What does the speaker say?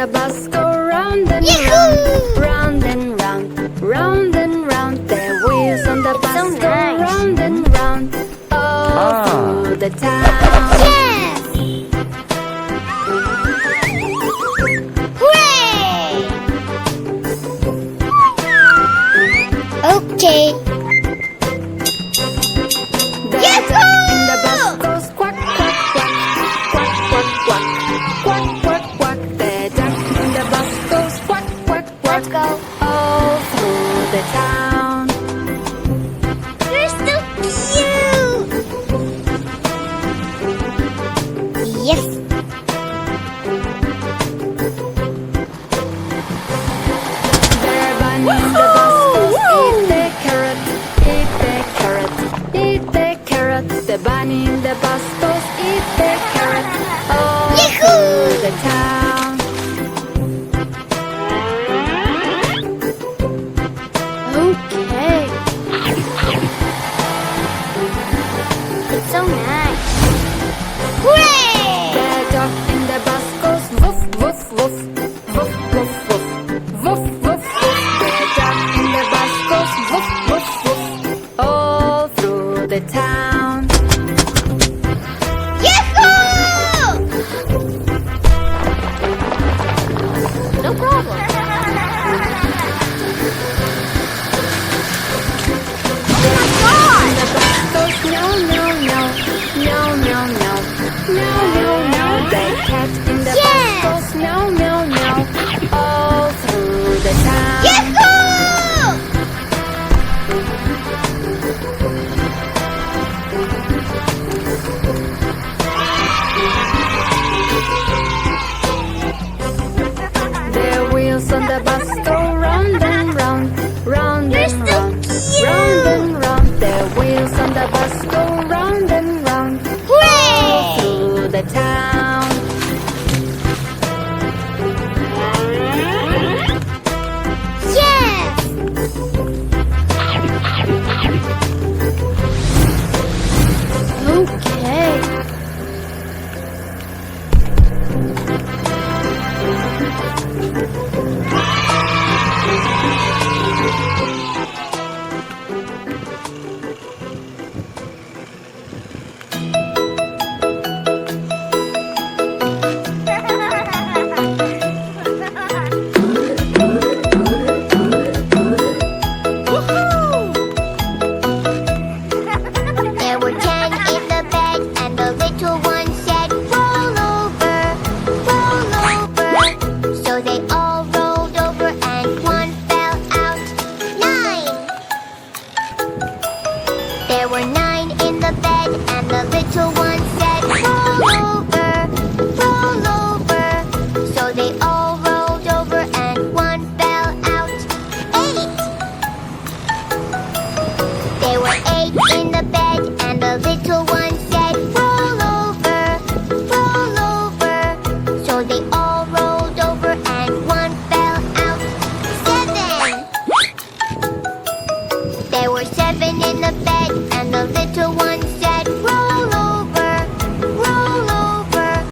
the bus go round and Yahoo! round, round and round, round and round. The wheels on the bus so go nice. round and round, all through the town. Yes! Hooray! Okay. The duck in the bus goes quack, quack, quack, quack, quack, quack, quack, quack, quack. The duck in the bus goes quack, quack, quack, Let's go. all through the town. You're so cute! Yes! The bunny in the bus goes eat the carrot, eat the carrot, eat the carrot. The bunny in the bus goes eat the carrot, all Yahoo! through the town. Okay. It's so nice. Hooray! The dog in the bus goes woof, woof, woof, woof, woof, woof, woof, woof, woof. The dog in the bus goes woof, woof, woof, all through the town. Yahoo! No problem. Oh my God! The bus goes no, no, no, no, no, no, no, no, no. The cat in the Yes! bus goes no, no, no, all through the town. Yahoo! The wheels on the bus go round and round, round You're and so round, cute. round and round. The wheels on the bus go round and round, all Hooray! through the town. Yes! Okay. There were 10 in the bed, and the little one said, roll over, roll over. So they all rolled over, and one fell out. 9! There were 9 in the bed, and the little one